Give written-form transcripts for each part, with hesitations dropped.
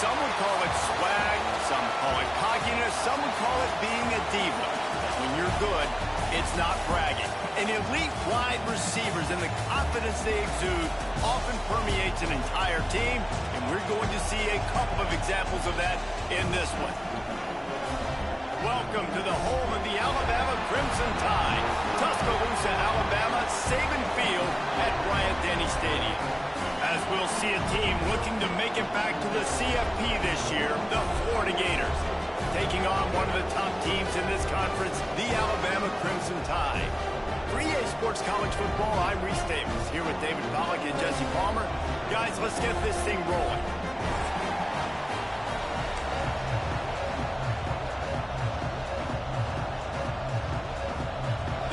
Some would call it swag, some call it cockiness, some would call it being a diva. When you're good, it's not bragging. And elite wide receivers and the confidence they exude often permeates an entire team, and we're going to see a couple of examples of that in this one. Welcome to the home of the Alabama Crimson Tide, Tuscaloosa, Alabama, Saban Field at Bryant-Denny Stadium. As we'll see a team looking to make it back to the CFP this year, the Florida Gators, taking on one of the top teams in this conference, the Alabama Crimson Tide. For EA Sports College Football, I'm Reese Davis, here with David Pollack and Jesse Palmer. Guys, let's get this thing rolling.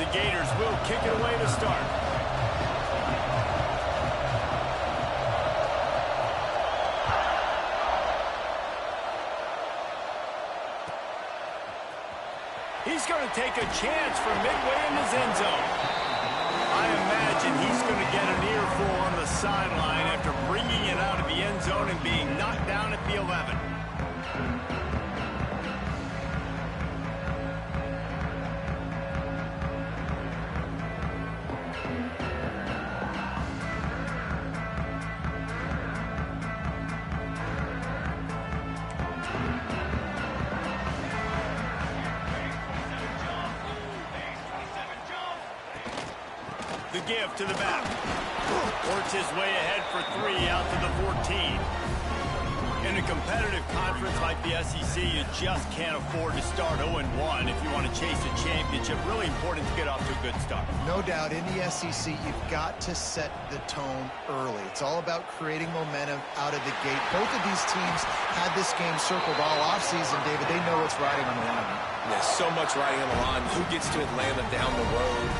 The Gators will kick it away to start. He's going to take a chance from midway in his end zone. I imagine he's going to get an earful on the sideline after bringing it out of the end zone and being knocked down at the 11. The give to the back. Works his way ahead for 3 out to the 14. In a competitive conference like the SEC, you just can't afford to start 0-1 if you want to chase a championship. Really important to get off to a good start. No doubt, in the SEC, you've got to set the tone early. It's all about creating momentum out of the gate. Both of these teams had this game circled all offseason, David. They know what's riding on the line. There's so much riding on the line. Who gets to Atlanta down the road?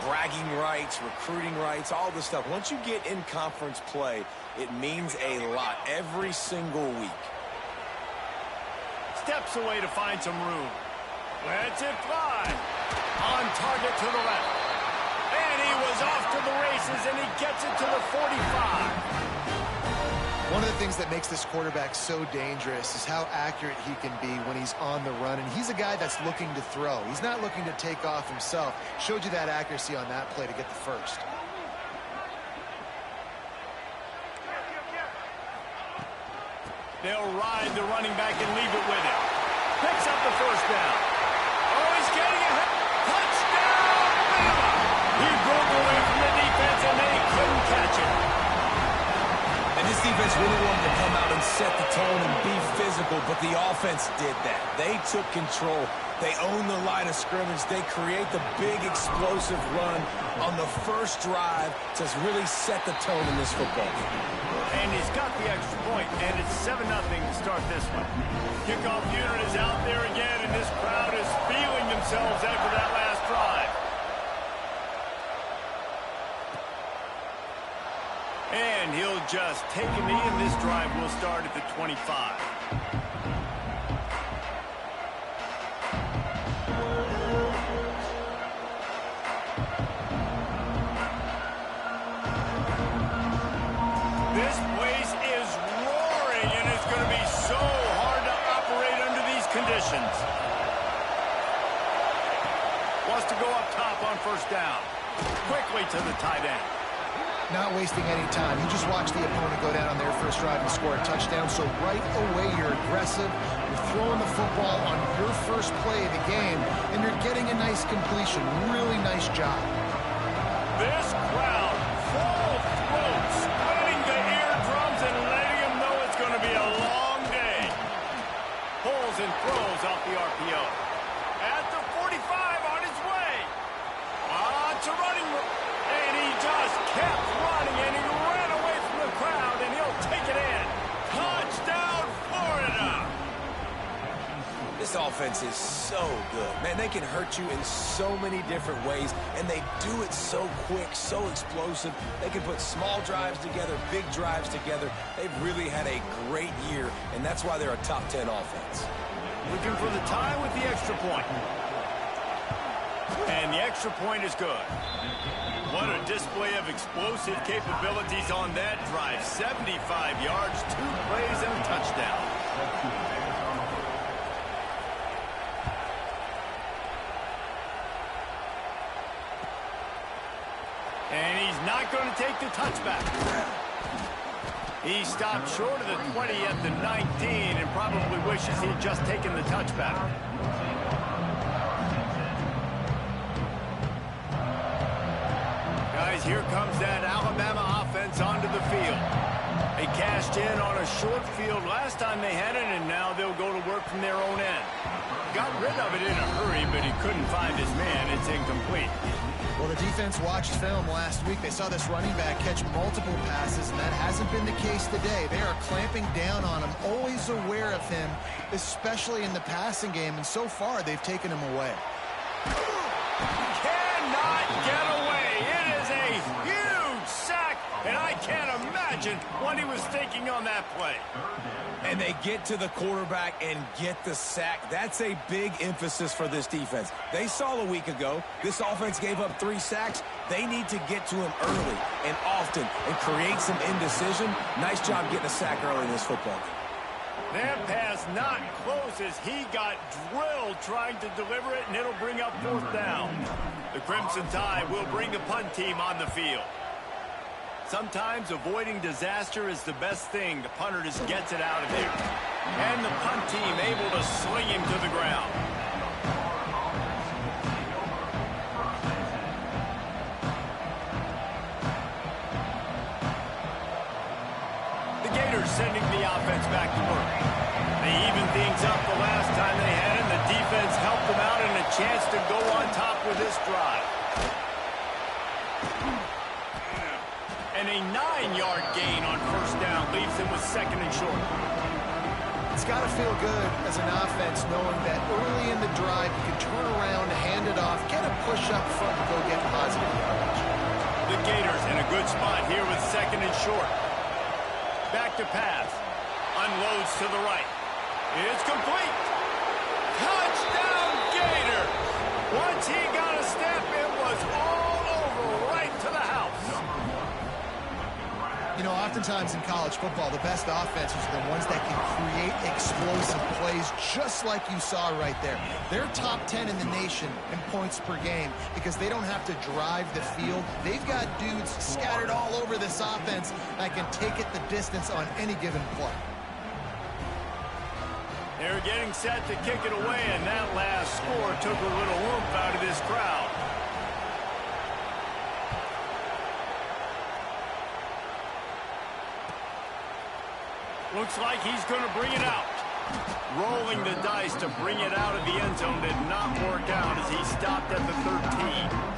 Bragging rights, recruiting rights, all this stuff. Once you get in conference play, it means a lot every single week. Steps away to find some room. Lets it fly. On target to the left. And he was off to the races, and he gets it to the 45. One of the things that makes this quarterback so dangerous is how accurate he can be when he's on the run. And he's a guy that's looking to throw. He's not looking to take off himself. Showed you that accuracy on that play to get the first. They'll ride the running back and leave it with him. Picks up the first down. Oh, he's getting ahead. Touchdown, Bama! He broke away from the defense, and they couldn't catch it. And this defense really wanted to come out and set the tone and be physical, but the offense did that. They took control. They own the line of scrimmage. They create the big explosive run on the first drive to really set the tone in this football game. And he's got the extra point, and it's 7-0 to start this one. Kickoff unit is out there again, and this crowd is feeling themselves after that last drive. And he'll just take a knee, and this drive will start at the 25. This place is roaring, and it's going to be so hard to operate under these conditions. Wants to go up top on first down. Quickly to the tight end. Not wasting any time. You just watch the opponent go down on their first drive and score a touchdown. So right away, you're aggressive. You're throwing the football on your first play of the game, and you're getting a nice completion. Really nice job. This crowd, full throat, splitting the eardrums and letting them know it's going to be a long day. and throws off the RPO. At the 45 on his way. It's a running, and he just kept running, and he ran away from the crowd, and he'll take it in. Touchdown, Florida! This offense is so good. Man, they can hurt you in so many different ways, and they do it so quick, so explosive. They can put small drives together, big drives together. They've really had a great year, and that's why they're a top 10 offense. Looking for the tie with the extra point. And the extra point is good. What a display of explosive capabilities on that drive. 75 yards, 2 plays, and a touchdown. And he's not going to take the touchback. He stopped short of the 20 at the 19 and probably wishes he had just taken the touchback. Guys, here comes that Alabama offense onto the field. They cashed in on a short field last time they had it, and now they'll go to work from their own end. Got rid of it in a hurry, but he couldn't find his man. It's incomplete. Well, the defense watched film last week. They saw this running back catch multiple passes, and that hasn't been the case today. They are clamping down on him, always aware of him, especially in the passing game, and so far they've taken him away. Cannot get away. It is a huge sack, and I can't imagine what he was thinking on that play. And they get to the quarterback and get the sack. That's a big emphasis for this defense. They saw a week ago, this offense gave up 3 sacks. They need to get to him early and often and create some indecision. Nice job getting a sack early in this football game. That pass not close as he got drilled trying to deliver it, and it'll bring up 4th down. The Crimson Tide will bring the punt team on the field. Sometimes avoiding disaster is the best thing. The punter just gets it out of there. And the punt team able to sling him to the ground. The Gators sending the offense back to work. They evened things up the last time they had it. The defense helped them out and a chance to go on top with this drive. And a 9-yard gain on 1st down leaves them with 2nd and short. It's got to feel good as an offense knowing that early in the drive you can turn around, hand it off, get a push up front, and go get positive yardage. The Gators in a good spot here with 2nd and short. Back to pass. Unloads to the right. It's complete. Touchdown, Gators! Once he got a step, it was all over right to the house. You know, oftentimes in college football, the best offenses are the ones that can create explosive plays just like you saw right there. They're top 10 in the nation in points per game because they don't have to drive the field. They've got dudes scattered all over this offense that can take it the distance on any given play. They're getting set to kick it away, and that last score took a little oomph out of this crowd. Looks like he's going to bring it out. Rolling the dice to bring it out of the end zone did not work out as he stopped at the 13.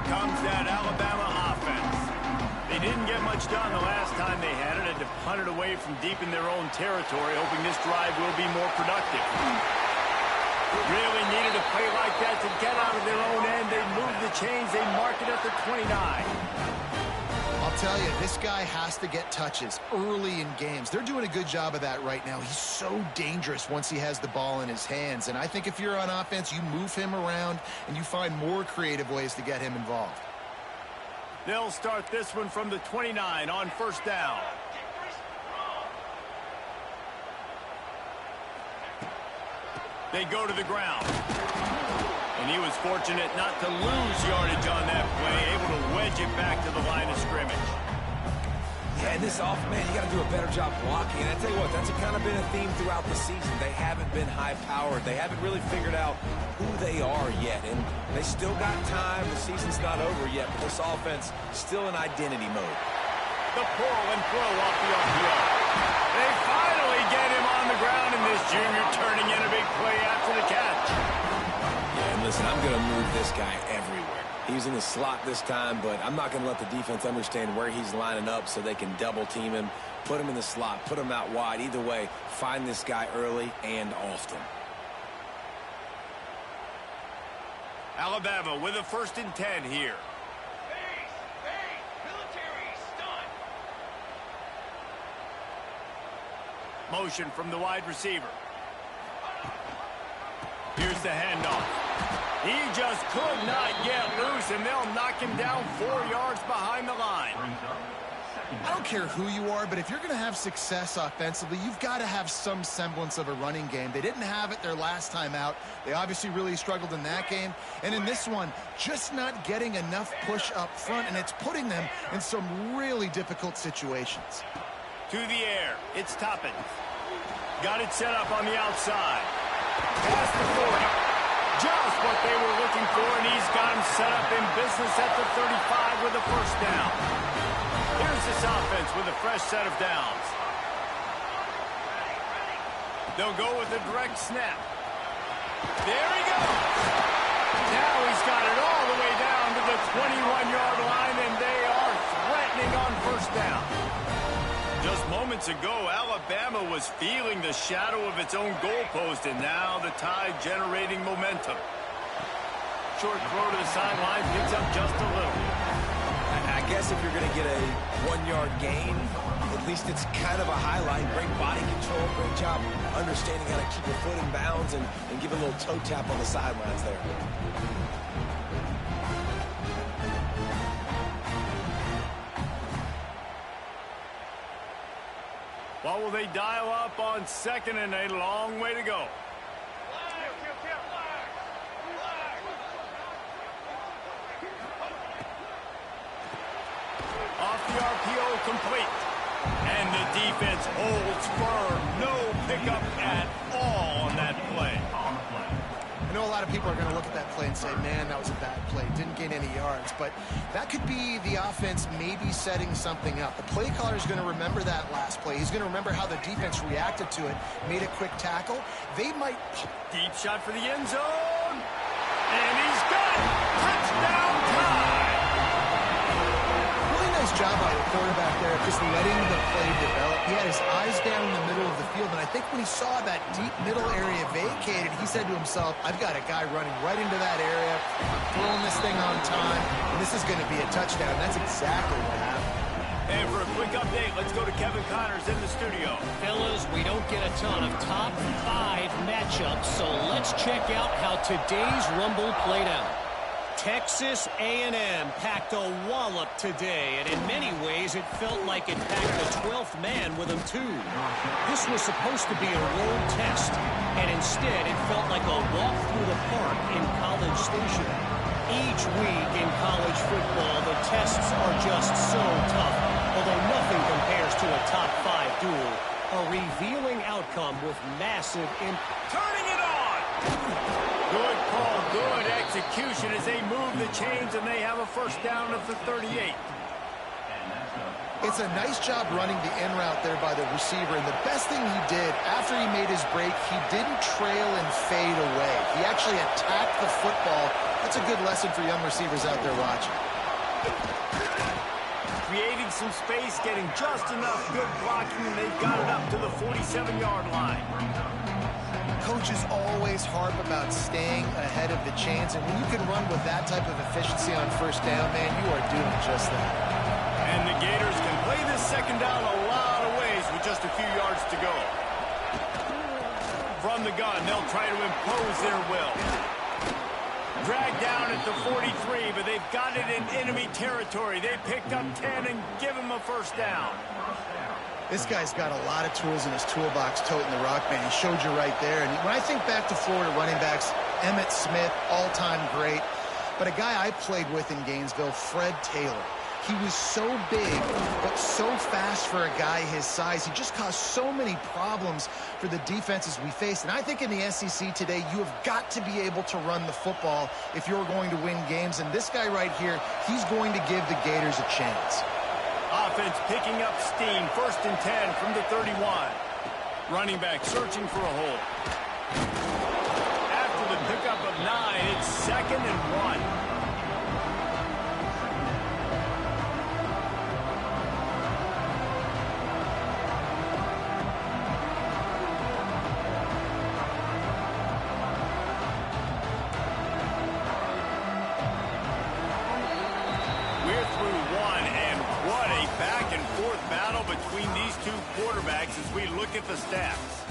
Comes that Alabama offense. They didn't get much done the last time they had it. Had to punt it away from deep in their own territory, hoping this drive will be more productive. Really needed a play like that to get out of their own end. They moved the chains. They mark it at the 29. I'll tell you, this guy has to get touches early in games. They're doing a good job of that right now. He's so dangerous once he has the ball in his hands. And I think if you're on offense, you move him around and you find more creative ways to get him involved. They'll start this one from the 29 on 1st down. They go to the ground. And he was fortunate not to lose yardage on that play, able to wedge it back to the line of scrimmage. Yeah, and this offense, man, you got to do a better job blocking. And I tell you what, that's kind of been a theme throughout the season. They haven't been high-powered. They haven't really figured out who they are yet. And they still got time. The season's not over yet, but this offense still in identity mode. The pull and throw off the RPO. They finally get him on the ground, and this junior turning in a big play after the catch. Yeah, and listen, I'm going to move this guy everywhere. He's in the slot this time, but I'm not going to let the defense understand where he's lining up so they can double team him, put him in the slot, put him out wide. Either way, find this guy early and often. Alabama with a 1st and 10 here. Motion from the wide receiver. Here's the handoff. He just could not get loose, and they'll knock him down 4 yards behind the line. I don't care who you are, but if you're going to have success offensively, you've got to have some semblance of a running game. They didn't have it their last time out. They obviously really struggled in that game. And in this one, just not getting enough push up front, and it's putting them in some really difficult situations. To the air, it's Toppin. Got it set up on the outside. Past the 40. Just what they were looking for, and he's got him set up in business at the 35 with a 1st down. Here's this offense with a fresh set of downs. They'll go with a direct snap. There he goes. Now he's got it all the way down to the 21-yard line, and they are threatening on 1st down. Just moments ago, Alabama was feeling the shadow of its own goalpost, and now the Tide generating momentum. Short throw to the sideline, picks up just a little. I guess if you're going to get a 1-yard gain, at least it's kind of a highlight. Great body control, great job understanding how to keep your foot in bounds and give a little toe tap on the sidelines there. What will they dial up on 2nd and a long way to go? Off the RPO, complete. And the defense holds firm. No pickup at all on that play. I know a lot of people are going to look at that play and say, man, that was a bad play. Didn't gain any yards. But that could be the offense maybe setting something up. The play caller is going to remember that last play. He's going to remember how the defense reacted to it, made a quick tackle. They might... Deep shot for the end zone. And he's got it. Touchdown Tide. Really nice job by the quarterback there, just letting the play develop. He had his eyes down in the middle of the field, and I think when he saw that deep middle area vacated, he said to himself, I've got a guy running right into that area, throwing this thing on time, and this is going to be a touchdown. That's exactly what happened. And for a quick update, let's go to Kevin Connors in the studio. Fellas, we don't get a ton of top 5 matchups, so let's check out how today's Rumble played out. Texas A&M packed a wallop today, and in many ways it felt like it packed the 12th man with them too. This was supposed to be a road test, and instead it felt like a walk through the park in College Station. Each week in college football, the tests are just so tough, although nothing compares to a top 5 duel. A revealing outcome with massive impact. Turning it on! Good call, good execution as they move the chains, and they have a 1st down at the 38. It's a nice job running the in route there by the receiver, and the best thing he did after he made his break, he didn't trail and fade away. He actually attacked the football. That's a good lesson for young receivers out there watching. Creating some space, getting just enough good blocking, and they've got it up to the 47-yard line. Coaches always harp about staying ahead of the chains, and when you can run with that type of efficiency on 1st down, man, you are doing just that. And the Gators can play this 2nd down a lot of ways with just a few yards to go. From the gun, they'll try to impose their will. Dragged down at the 43, but they've got it in enemy territory. They picked up 10 and give him a 1st down. This guy's got a lot of tools in his toolbox toting the rock, man. He showed you right there. And when I think back to Florida running backs, Emmitt Smith, all-time great. But a guy I played with in Gainesville, Fred Taylor. He was so big, but so fast for a guy his size. He just caused so many problems for the defenses we faced. And I think in the SEC today, you have got to be able to run the football if you're going to win games. And this guy right here, he's going to give the Gators a chance. Offense picking up steam. 1st and 10 from the 31. Running back searching for a hole. After the pickup of 9, it's 2nd and 1. As we look at the stats,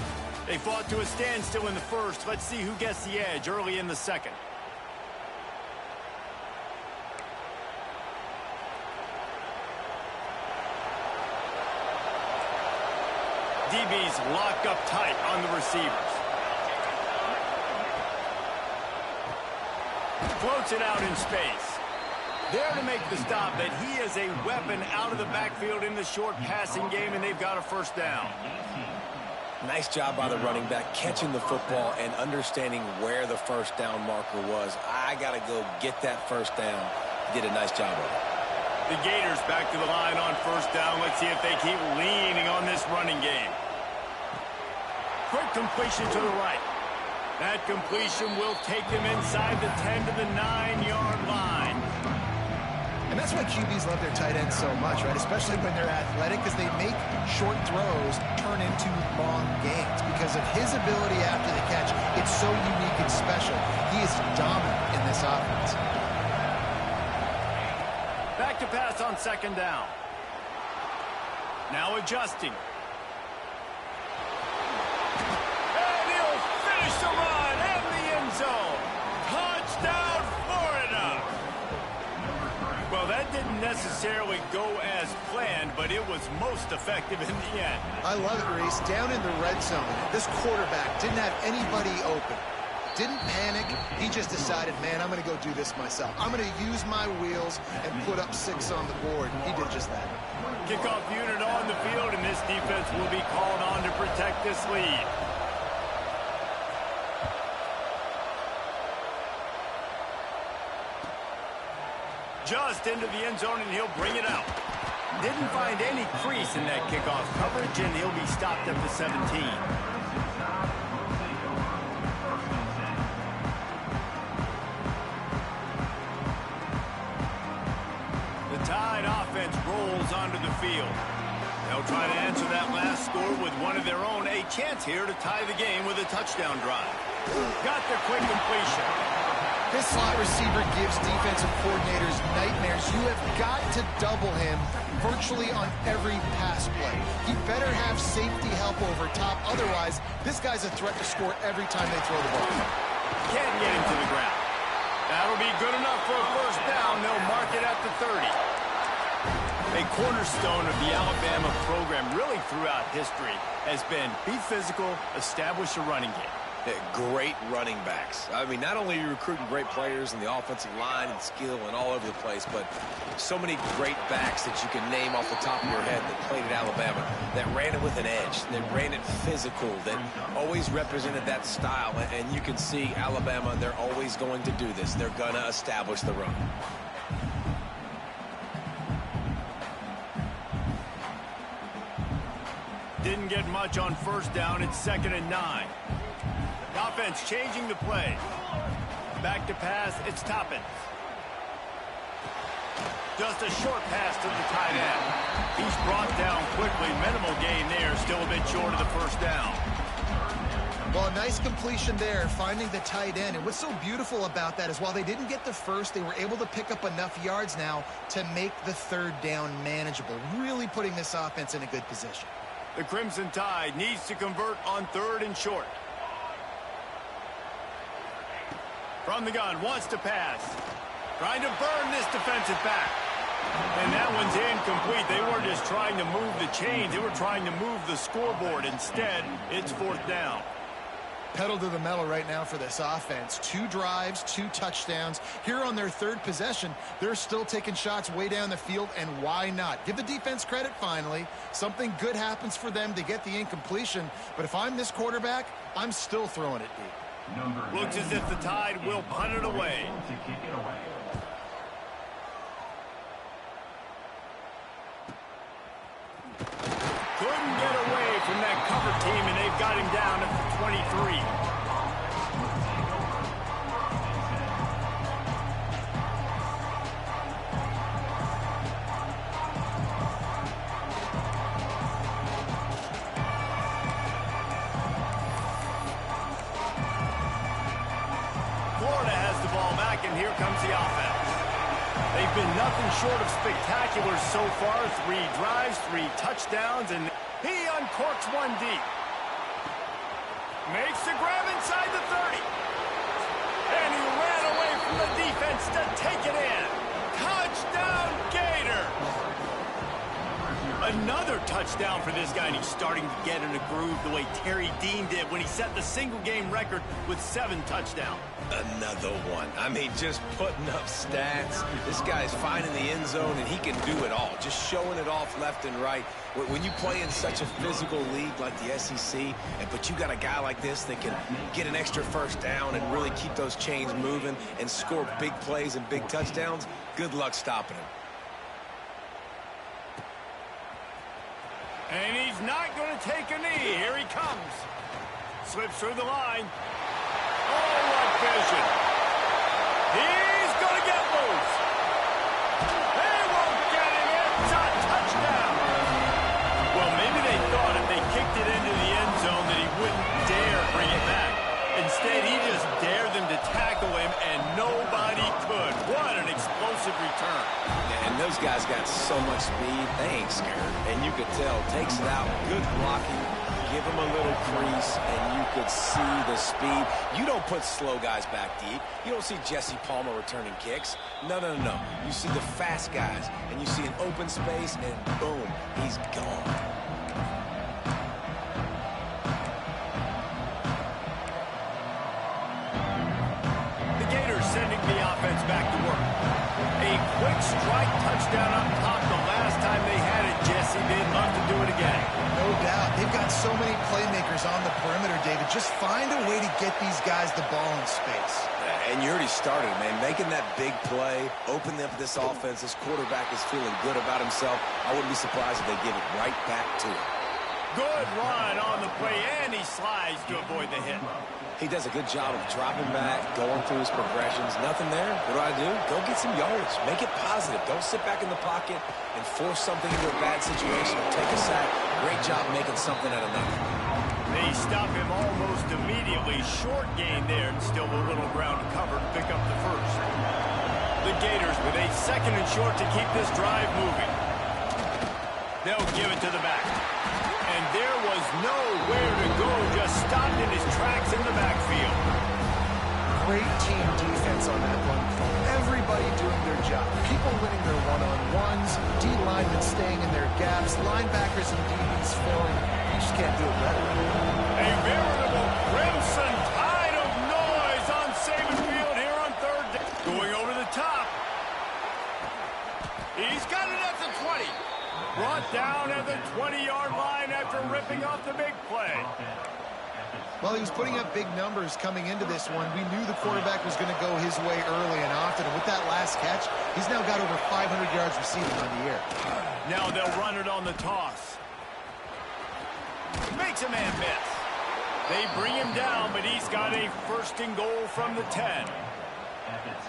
they fought to a standstill in the 1st. Let's see who gets the edge early in the 2nd. DB's locked up tight on the receivers. Floats it out in space. There to make the stop, that he is a weapon out of the backfield in the short passing game, and they've got a 1st down. Nice job by the running back, catching the football and understanding where the 1st down marker was. I got to go get that 1st down. Did a nice job of it. The Gators back to the line on 1st down. Let's see if they keep leaning on this running game. Quick completion to the right. That completion will take them inside the 10 to the 9-yard line. And that's why QBs love their tight ends so much, right? Especially when they're athletic, because they make short throws turn into long gains. Because of his ability after the catch, it's so unique and special. He is dominant in this offense. Back to pass on 2nd down. Now adjusting. And he'll finish the run in the end zone. Touchdown, Florida! Well, that didn't necessarily go as planned, but it was most effective in the end. I love it, Reese. Down in the red zone, this quarterback didn't have anybody open. Didn't panic. He just decided, man, I'm going to go do this myself. I'm going to use my wheels and put up 6 on the board. He did just that. Kickoff unit on the field, and this defense will be called on to protect this lead. Just into the end zone, and he'll bring it out. Didn't find any crease in that kickoff coverage, and he'll be stopped at the 17. The Tide offense rolls onto the field. They'll try to answer that last score with one of their own. A chance here to tie the game with a touchdown drive. Got the quick completion. This slot receiver gives defensive coordinators nightmares. You have got to double him virtually on every pass play. He better have safety help over top. Otherwise, this guy's a threat to score every time they throw the ball. Can't get him to the ground. That'll be good enough for a 1st down. They'll mark it at the 30. A cornerstone of the Alabama program really throughout history has been be physical, establish a running game. Great running backs. I mean, not only are you recruiting great players in the offensive line and skill and all over the place, but so many great backs that you can name off the top of your head that played at Alabama, that ran it with an edge, that ran it physical, that always represented that style. And you can see Alabama, they're always going to do this. They're going to establish the run. Didn't get much on 1st down. It's 2nd and 9. Offense changing the play. Back to pass. It's Toppin. Just a short pass to the tight end. He's brought down quickly. Minimal gain there. Still a bit short of the 1st down. Well, a nice completion there, finding the tight end. And what's so beautiful about that is while they didn't get the 1st, they were able to pick up enough yards now to make the 3rd down manageable. Really putting this offense in a good position. The Crimson Tide needs to convert on 3rd and short. From the gun, wants to pass. Trying to burn this defensive back. And that one's incomplete. They weren't just trying to move the chains. They were trying to move the scoreboard. Instead, it's 4th down. Pedal to the metal right now for this offense. 2 drives, 2 touchdowns. Here on their 3rd possession, they're still taking shots way down the field, and why not? Give the defense credit finally. Something good happens for them to get the incompletion, but if I'm this quarterback, I'm still throwing it deep. Looks as if the Tide will punt it away. Couldn't get away from that cover team, and they've got him down at the 23. Florida has the ball back, and here comes the offense. They've been nothing short of spectacular so far. 3 drives, 3 touchdowns, and he uncorks one deep. Makes the grab inside the 30. And he ran away from the defense to take it in. Touchdown, Gators! Another touchdown for this guy, and he's starting to get in a groove the way Terry Dean did when he set the single-game record with 7 touchdowns. Another one. I mean, just putting up stats. This guy's finding the end zone, and he can do it all. Just showing it off left and right. When you play in such a physical league like the SEC, but you got a guy like this that can get an extra first down and really keep those chains moving and score big plays and big touchdowns, good luck stopping him. And he's not going to take a knee. Here he comes. Slips through the line. Oh, what vision. He's going to get loose. They won't get him. It's a touchdown. Well, maybe they thought if they kicked it into the end zone that he wouldn't dare bring it back. Instead, he just dared them to tackle him, and nobody could. What an explosive return. And those guys got so much speed, they ain't scared. And you could tell, takes it out, good blocking, give him a little crease, and you could see the speed. You don't put slow guys back deep. You don't see Jesse Palmer returning kicks. No, no, no, no. You see the fast guys, and you see an open space, and boom, he's gone. The Gators sending the offense back to work. A quick strike touchdown up top the last time they had it, Jesse. They'd love to do it again. No doubt. They've got so many playmakers on the perimeter, David. Just find a way to get these guys the ball in space. And you already started, man. Making that big play, opening up this offense. This quarterback is feeling good about himself. I wouldn't be surprised if they give it right back to him. Good run on the play, and he slides to avoid the hit. He does a good job of dropping back, going through his progressions. Nothing there. What do? Go get some yardage. Make it positive. Don't sit back in the pocket and force something into a bad situation or take a sack. Great job making something out of nothing. They stop him almost immediately. Short gain there, and still a little ground to cover to pick up the first. The Gators with a 2nd and short to keep this drive moving. They'll give it to the back. And there was nowhere to go, just stopped in his tracks in the backfield. Great team defense on that one. Everybody doing their job. People winning their one-on-ones, D-linemen staying in their gaps, linebackers and DBs filling. You just can't do it better. A veritable crimson tide of noise on Saban Field here on 3rd down. Going over the top. He's got it at the 20. Brought down at the 20-yard line after ripping off the big play. Well, he was putting up big numbers coming into this one. We knew the quarterback was going to go his way early and often. And with that last catch, he's now got over 500 yards receiving on the year. Now they'll run it on the toss. Makes a man miss. They bring him down, but he's got a 1st and goal from the 10.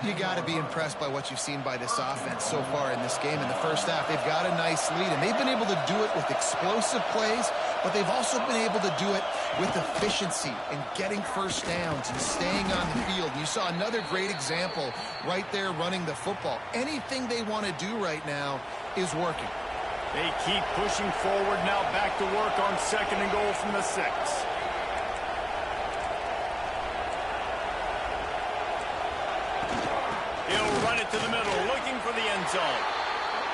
You got to be impressed by what you've seen by this offense so far in this game. In the first half, they've got a nice lead, and they've been able to do it with explosive plays, but they've also been able to do it with efficiency and getting first downs and staying on the field. You saw another great example right there running the football. Anything they want to do right now is working. They keep pushing forward now, back to work on 2nd and goal from the 6. He'll run it to the middle, looking for the end zone.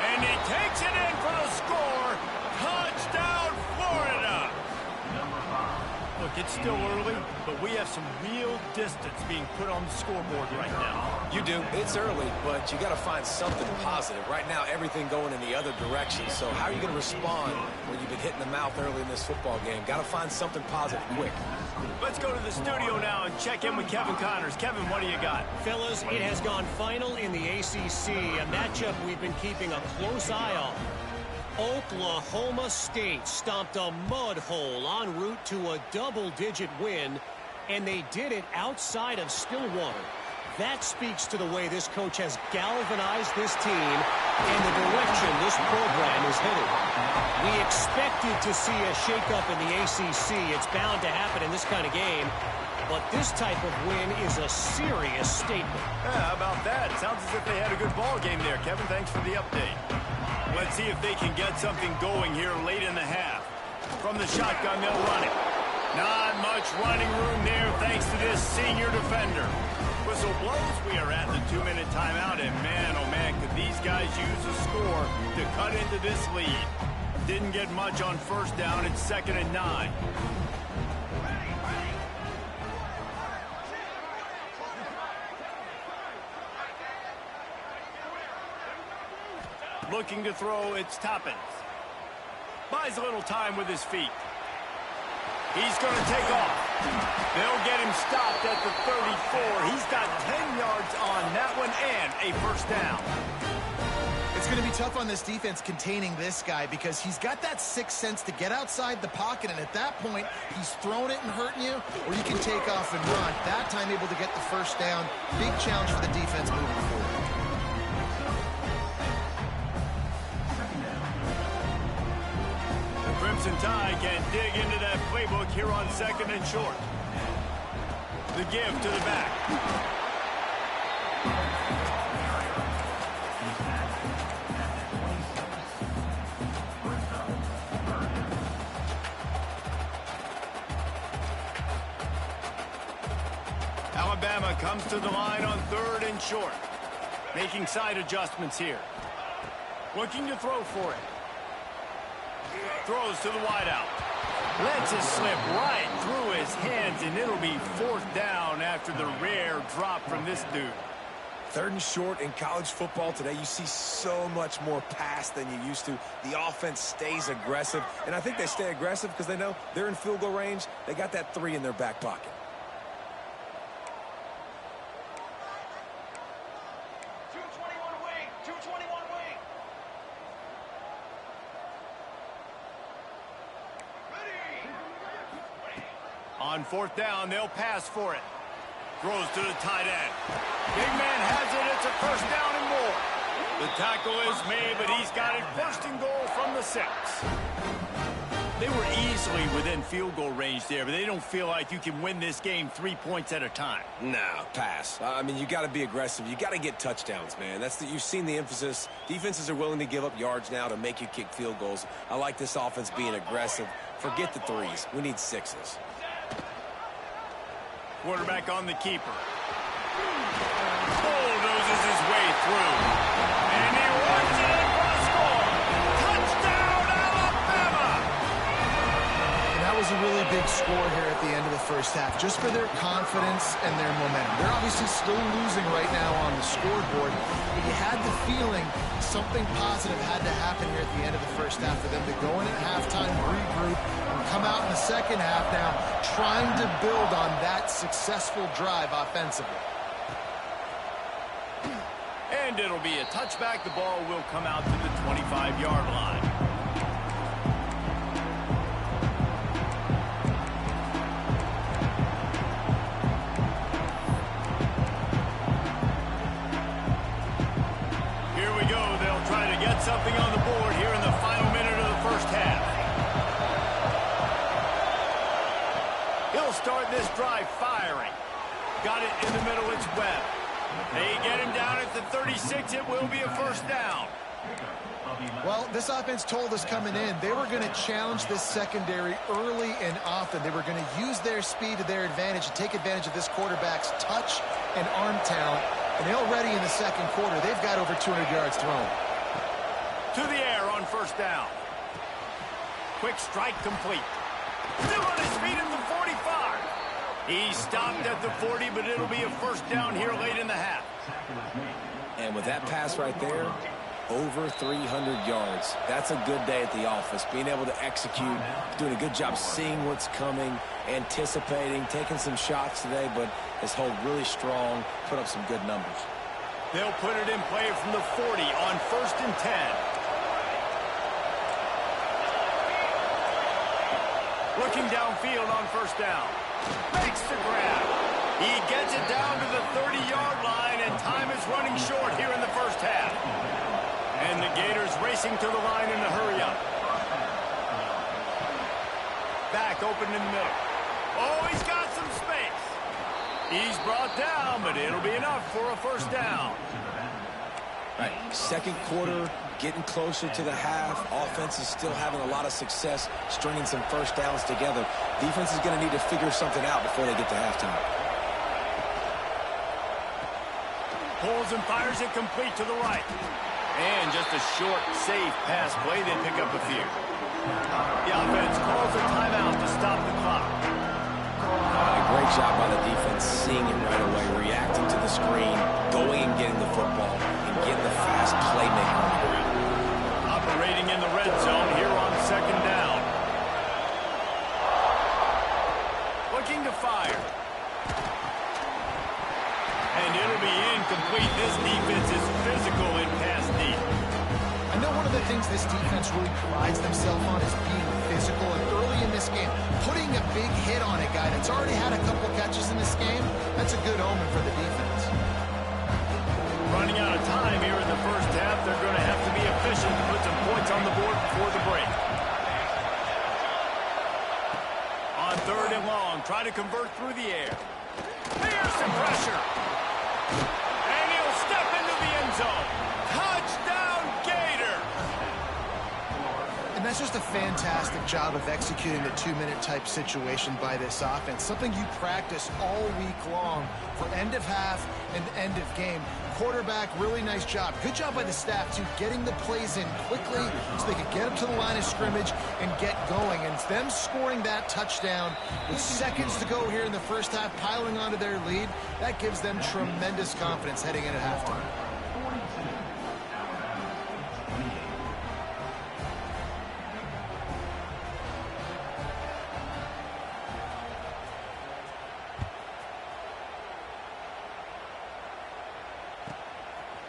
And he takes it in for the score. Touchdown, Florida. Look, It's still early, but we have some real distance being put on the scoreboard right now. You do. It's early, but you got to find something positive. Right now, everything going in the other direction. So how are you going to respond when you've been hit in the mouth early in this football game? Got to find something positive quick. Let's go to the studio now and check in with Kevin Connors. Kevin, what do you got? Fellas, it has gone final in the ACC, a matchup we've been keeping a close eye on. Oklahoma State stomped a mud hole en route to a double-digit win, and they did it outside of Stillwater. That speaks to the way this coach has galvanized this team and the direction this program is headed. We expected to see a shakeup in the ACC. It's bound to happen in this kind of game, but this type of win is a serious statement. Yeah, how about that? Sounds as if they had a good ball game there, Kevin. Thanks for the update. Let's see if they can get something going here late in the half. From the shotgun, they'll run it. Not much running room there thanks to this senior defender. Whistle blows. We are at the 2-minute timeout, and man, oh man, could these guys use a score to cut into this lead. Didn't get much on first down. It's 2nd and 9. Looking to throw, it's Toppins. Buys a little time with his feet. He's going to take off. They'll get him stopped at the 34. He's got 10 yards on that one and a first down. It's going to be tough on this defense containing this guy because he's got that sixth sense to get outside the pocket, and at that point, he's throwing it and hurting you, or you can take off and run. That time able to get the first down. Big challenge for the defense moving forward. Crimson Tide can dig into that playbook here on 2nd and short. The give to the back. Alabama comes to the line on 3rd and short. Making side adjustments here. Looking to throw for it. Throws to the wideout. Lets it slip right through his hands, and it'll be 4th down after the rare drop from this dude. 3rd and short in college football today. You see so much more pass than you used to. The offense stays aggressive, and I think they stay aggressive because they know they're in field goal range. They got that 3 in their back pocket. On 4th down, they'll pass for it. Throws to the tight end. Big man has it. It's a first down and more. The tackle is made, but he's got it 1st and goal from the 6. They were easily within field goal range there, but they don't feel like you can win this game 3 points at a time. No, pass. I mean, you got to be aggressive. You got to get touchdowns, man. You've seen the emphasis. Defenses are willing to give up yards now to make you kick field goals. I like this offense being aggressive. Forget the 3s. We need 6s. Quarterback on the keeper. Bulldozes his way through. And he runs it in for a score. Touchdown, Alabama! And that was a really big score here at the end of the first half, just for their confidence and their momentum. They're obviously still losing right now on the scoreboard, but you had the feeling something positive had to happen here at the end of the first half for them to go in at halftime, regroup, and come out in the second half now trying to build on that successful drive offensively. And it'll be a touchback. The ball will come out to the 25-yard line. Here we go. They'll try to get something on the board here in the final minute of the first half. He'll start this drive firing. Got it in the middle. It's Webb. They get him down at the 36. It will be a first down. Well, this offense told us coming in they were going to challenge this secondary early and often. They were going to use their speed to their advantage and take advantage of this quarterback's touch and arm talent. And already in the second quarter, they've got over 200 yards thrown. To the air on first down. Quick strike complete. Still on his feet at the 45. He stopped at the 40, but it'll be a first down here late in the half. And with that pass right there, over 300 yards. That's a good day at the office. Being able to execute, doing a good job seeing what's coming, anticipating, taking some shots today, but has held really strong, put up some good numbers. They'll put it in play from the 40 on 1st and 10. Looking downfield on 1st down. Makes the grab. He gets it down to the 30-yard line, and time is running short here in the first half. And the Gators racing to the line in a hurry-up. Back open in the middle. Oh, he's got some space. He's brought down, but it'll be enough for a first down. Right, second quarter, getting closer to the half. Offense is still having a lot of success stringing some first downs together. Defense is going to need to figure something out before they get to halftime. Pulls and fires it complete to the right. And just a short, safe pass play. They pick up a few. The offense calls a timeout to stop the clock. Great job by the defense, seeing it right away, reacting to the screen, going and getting the football, and getting the fast playmaker on the ground. Operating in the red zone here on 2nd down. Looking to fire. And it'll be incomplete. This defense is physical in pass deep. I know one of the things this defense really prides themselves on is being physical, and early in this game, putting a big hit on a guy that's already had a couple catches in this game, that's a good omen for the defense. Running out of time here in the first half. They're going to have to be efficient to put some points on the board before the break. On 3rd and long, try to convert through the air. Here's some pressure. And he'll step into the end zone. Touchdown, Gator! And that's just a fantastic job of executing the 2-minute type situation by this offense. Something you practice all week long for end of half and end of game. Quarterback, really nice job. Good job by the staff, too, getting the plays in quickly so they could get up to the line of scrimmage and get going. And them scoring that touchdown with seconds to go here in the first half, piling onto their lead, that gives them tremendous confidence heading into halftime.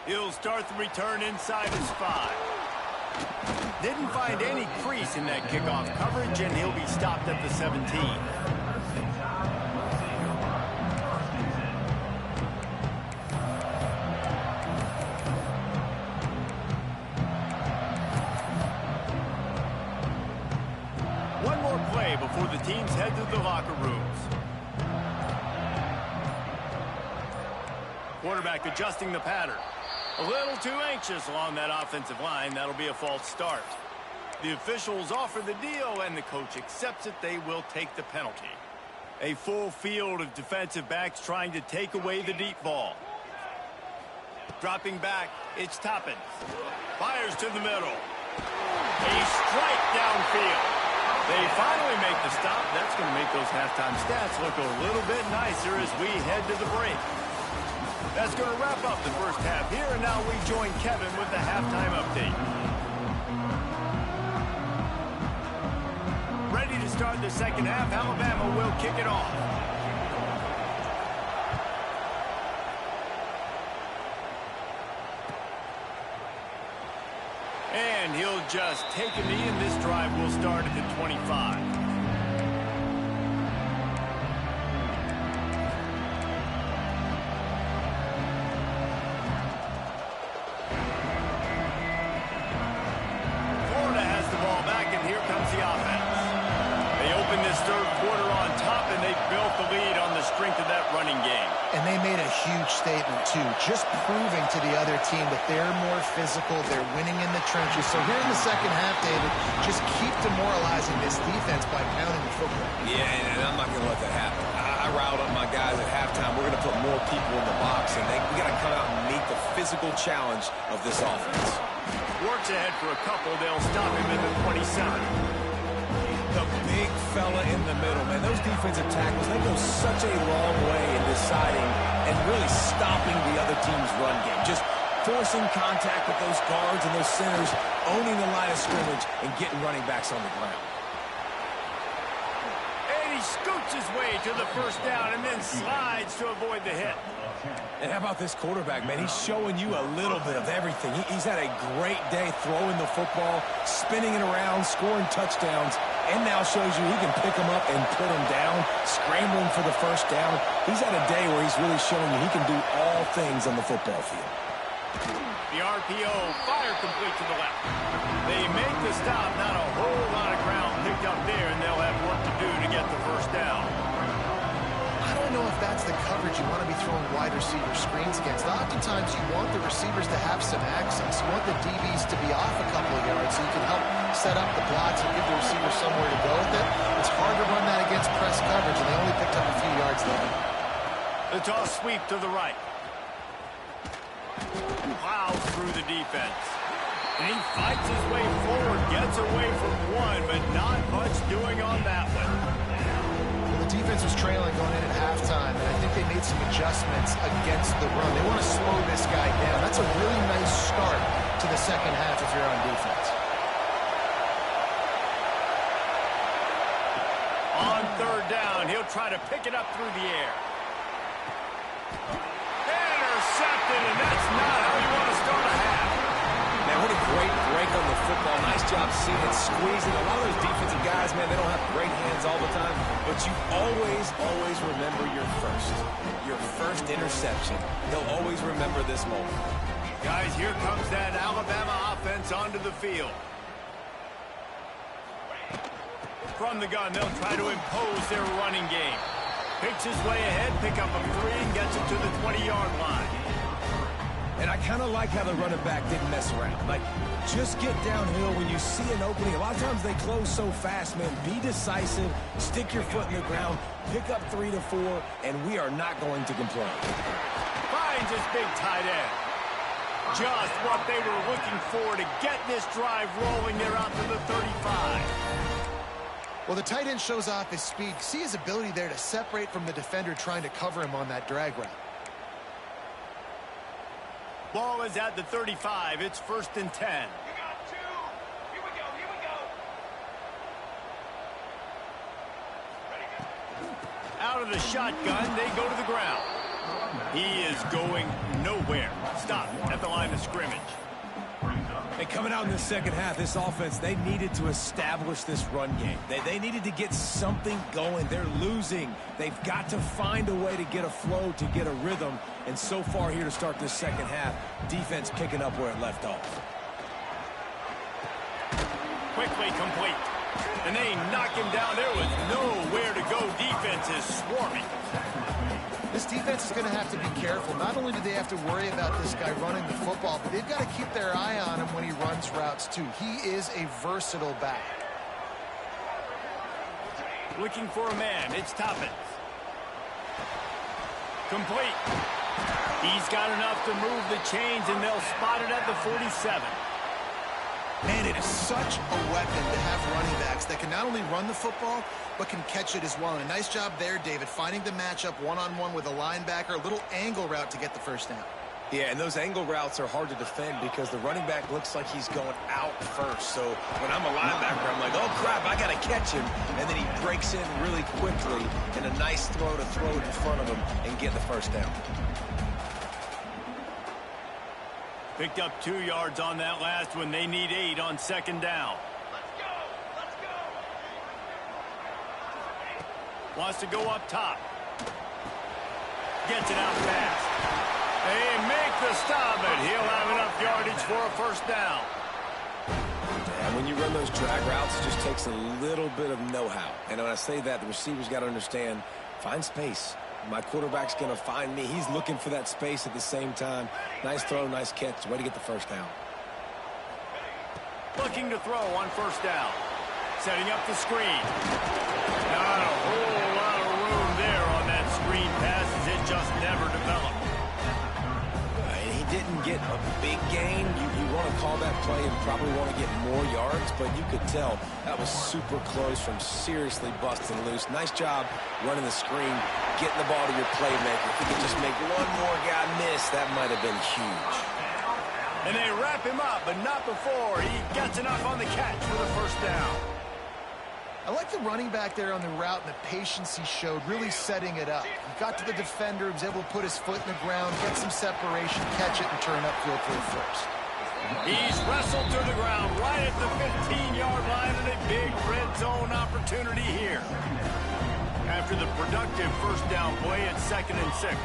He'll start the return inside his 5. Didn't find any crease in that kickoff coverage, and he'll be stopped at the 17. One more play before the teams head to the locker rooms. Quarterback adjusting the pattern. A little too anxious along that offensive line. That'll be a false start. The officials offer the deal, and the coach accepts it. They will take the penalty. A full field of defensive backs trying to take away the deep ball. Dropping back, it's Toppin. Fires to the middle. A strike downfield. They finally make the stop. That's going to make those halftime stats look a little bit nicer as we head to the break. That's going to wrap up the first half here, and now we join Kevin with the halftime update. Ready to start the second half. Alabama will kick it off. And he'll just take a knee, and this drive will start at the 25. And they made a huge statement, too, just proving to the other team that they're more physical, they're winning in the trenches. So here in the second half, David, just keep demoralizing this defense by pounding the football. Yeah, and I'm not going to let that happen. I riled up my guys at halftime. We're going to put more people in the box, and we got to come out and meet the physical challenge of this offense. Works ahead for a couple. They'll stop him in the 27. The big fella in the middle, man. Those defensive tackles, they go such a long way in deciding and really stopping the other team's run game. Just forcing contact with those guards and those centers, owning the line of scrimmage, and getting running backs on the ground. And he scoots his way to the first down and then slides to avoid the hit. And how about this quarterback, man? He's showing you a little bit of everything. He's had a great day throwing the football, spinning it around, scoring touchdowns, and now shows you he can pick them up and put them down, scrambling for the first down. He's had a day where he's really showing you he can do all things on the football field. The RPO, fire complete to the left. They make the stop, not a whole lot of ground picked up there, and they'll have work to do to get the first down. I don't know if that's the coverage you want to be throwing wide receiver screens against. Oftentimes you want the receivers to have some access. You want the DBs to be off a couple of yards so you can help set up the blocks and give the receiver somewhere to go with it. It's hard to run that against press coverage, and they only picked up a few yards there. The toss sweep to the right. Plows through the defense. And he fights his way forward, gets away from one, but not much doing on that one. Well, the defense was trailing going in at halftime, and I think they made some adjustments against the run. They want to slow this guy down. That's a really nice start to the second half if you're on defense. On third down, he'll try to pick it up through the air. Intercepted, and that's not how you want to start a half. Man, what a great break on the football. Nice job seeing it, squeezing. A lot of those defensive guys, man, they don't have great hands all the time, but you always remember your first interception. They'll always remember this moment. Guys, here comes that Alabama offense onto the field. From the gun, they'll try to impose their running game. Picks his way ahead, pick up a 3, and gets it to the 20-yard line. And I kind of like how the running back didn't mess around. Like, just get downhill when you see an opening. A lot of times they close so fast, man. Be decisive, stick your foot in the ground, pick up 3 to 4, and we are not going to complain. Finds his big tight end. Just what they were looking for to get this drive rolling. They're out to the 35. Well, the tight end shows off his speed. See his ability there to separate from the defender trying to cover him on that drag route. Ball is at the 35. It's 1st and 10. You got 2. Here we go. Ready, go. Out of the shotgun, they go to the ground. He is going nowhere. Stop at the line of scrimmage. Hey, coming out in the second half, this offense, they needed to establish this run game. They needed to get something going. They're losing. They've got to find a way to get a flow, to get a rhythm. And so far here to start this second half, defense picking up where it left off. Quickly complete. And they knock him down. There was nowhere to go. Defense is swarming. This defense is going to have to be careful. Not only do they have to worry about this guy running the football, but they've got to keep their eye on him when he runs routes, too. He is a versatile back. Looking for a man. It's Toppins. Complete. He's got enough to move the chains, and they'll spot it at the 47. Man, it is such a weapon to have running backs that can not only run the football, but can catch it as well. And a nice job there, David, finding the matchup one-on-one with a linebacker, a little angle route to get the first down. Yeah, and those angle routes are hard to defend because the running back looks like he's going out first. So when I'm a linebacker, I'm like, oh, crap, I got to catch him. And then he breaks in really quickly, and a nice throw to throw it in front of him and get the first down. Picked up 2 yards on that last one. They need 8 on 2nd down. Let's go. Wants to go up top. Gets it out fast. They make the stop, and he'll have enough yardage for a first down. And when you run those drag routes, it just takes a little bit of know-how. And when I say that, the receivers got to understand, find space. My quarterback's going to find me. He's looking for that space at the same time. Nice throw, nice catch. Way to get the first down. Looking to throw on 1st down. Setting up the screen. Not a whole lot of room there on that screen pass as it just never developed. He didn't get a big gain, you want to call that play and probably want to get more yards, but you could tell that was super close from seriously busting loose. Nice job running the screen, getting the ball to your playmaker. If you could just make one more guy miss, that might have been huge. And they wrap him up, but not before he gets enough on the catch for the first down. I like the running back there on the route and the patience he showed, really setting it up. He got to the defender, was able to put his foot in the ground, get some separation, catch it, and turn upfield for the first. He's wrestled to the ground right at the 15-yard line, and a big red zone opportunity here. After the productive first down play, it's 2nd and 6.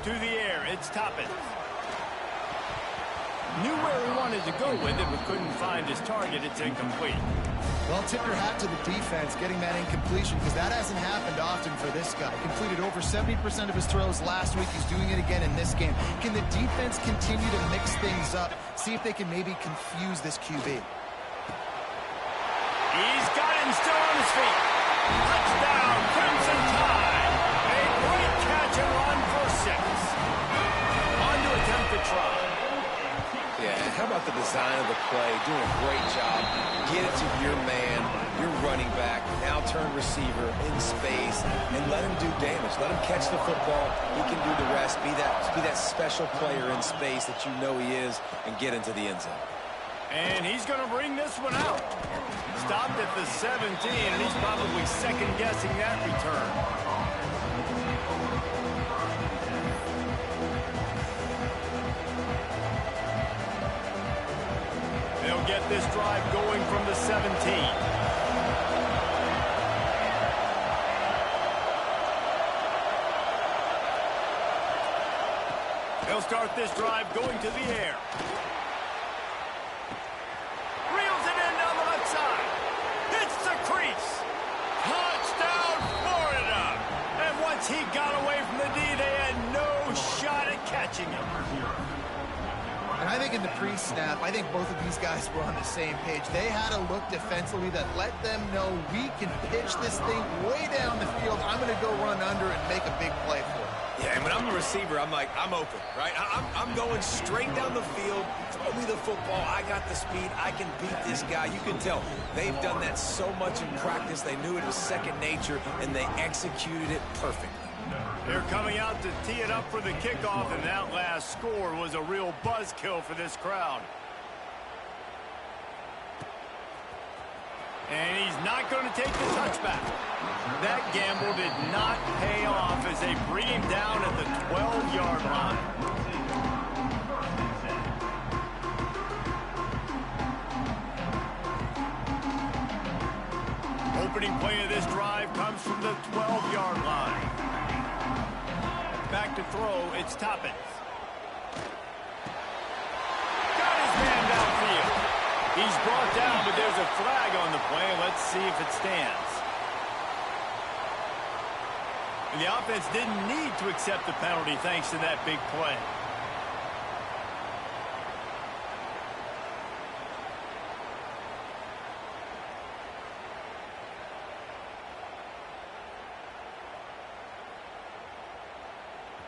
To the air, it's Toppin. Knew where he wanted to go with it, but couldn't find his target. It's incomplete. Well, tip your hat to the defense getting that incompletion, because that hasn't happened often for this guy. Completed over 70% of his throws last week. He's doing it again in this game. Can the defense continue to mix things up? See if they can maybe confuse this QB. He's got him still on his feet. Touchdown, Crimson Tide. A great catch and run for 6. On to attempt the try. Yeah, how about the design of the play? Doing a great job. Get it to your man, your running back, now turn receiver in space, and let him do damage. Let him catch the football. He can do the rest. Be that special player in space that you know he is, and get into the end zone. And he's going to bring this one out. Stopped at the 17, and he's probably second-guessing that return. They'll get this drive going from the 17. They'll start this drive going to the air. Reels it in down the left side. Hits the crease. Touchdown, Florida. And once he got away from the D, they had no shot at catching him. And I think in the pre-snap, I think both of these guys were on the same page. They had a look defensively that let them know we can pitch this thing way down the field. I'm going to go run under and make a big play for it. Yeah, and when I'm the receiver, I'm like, I'm open, right? I'm going straight down the field. Throw me the football. I got the speed. I can beat this guy. You can tell they've done that so much in practice. They knew it was second nature, and they executed it perfectly. They're coming out to tee it up for the kickoff, and that last score was a real buzzkill for this crowd. And he's not going to take the touchback. That gamble did not pay off as they bring him down at the 12-yard line. Opening play of this drive comes from the 12-yard line. Back to throw, it's Toppin. Got his man downfield. He's brought down, but there's a flag on the play. Let's see if it stands. And the offense didn't need to accept the penalty thanks to that big play.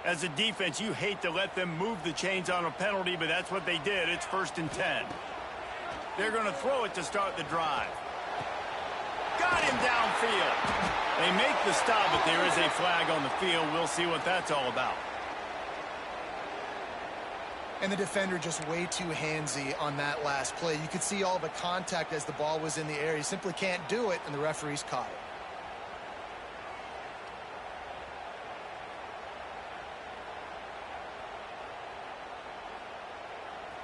As a defense, you hate to let them move the chains on a penalty, but that's what they did. It's 1st and 10. They're going to throw it to start the drive. Got him downfield. They make the stop, but there is a flag on the field. We'll see what that's all about. And the defender just way too handsy on that last play. You could see all the contact as the ball was in the air. He simply can't do it, and the referees caught it.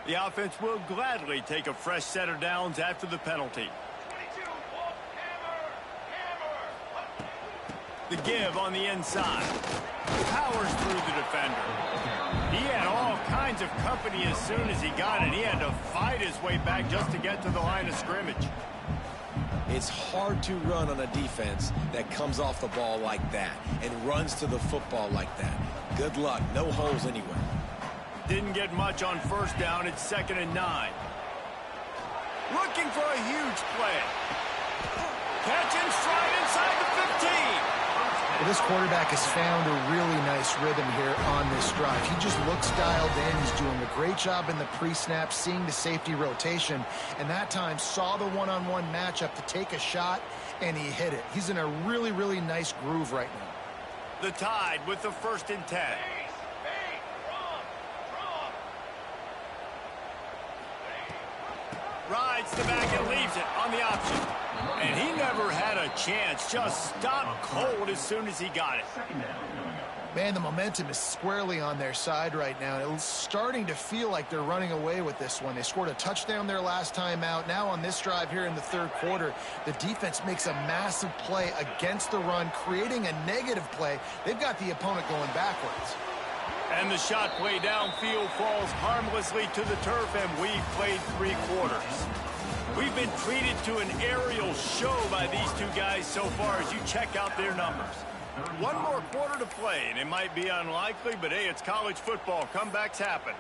The offense will gladly take a fresh set of downs after the penalty. 22, Wolf, hammer. The give on the inside. Powers through the defender. He had all kinds of company as soon as he got it. He had to fight his way back just to get to the line of scrimmage. It's hard to run on a defense that comes off the ball like that and runs to the football like that. Good luck. No holes anywhere. Didn't get much on first down. It's 2nd and 9. Looking for a huge play. Catch and stride inside the 15. Well, this quarterback has found a really nice rhythm here on this drive. He just looks dialed in. He's doing a great job in the pre-snap, seeing the safety rotation, and that time saw the one-on-one matchup to take a shot, and he hit it. He's in a really, really nice groove right now. The Tide with the 1st and 10. Rides the back and leaves it on the option. And he never had a chance. Just stopped cold as soon as he got it. Man, the momentum is squarely on their side right now. It's starting to feel like they're running away with this one. They scored a touchdown their last time out. Now on this drive here in the 3rd quarter, the defense makes a massive play against the run, creating a negative play. They've got the opponent going backwards. And the shot play downfield falls harmlessly to the turf, and we've played 3 quarters. We've been treated to an aerial show by these two guys so far as you check out their numbers. 1 more quarter to play, and it might be unlikely, but hey, it's college football. Comebacks happen.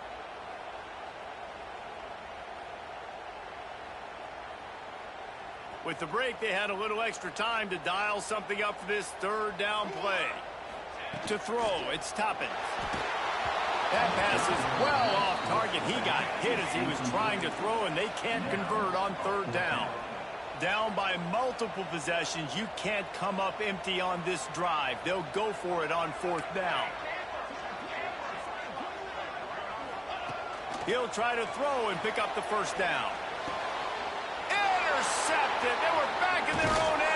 With the break, they had a little extra time to dial something up for this 3rd down play. To throw, it's Toppin. That pass is well off target. He got hit as he was trying to throw, and they can't convert on 3rd down. Down by multiple possessions, you can't come up empty on this drive. They'll go for it on 4th down. He'll try to throw and pick up the 1st down. Intercepted. They were back in their own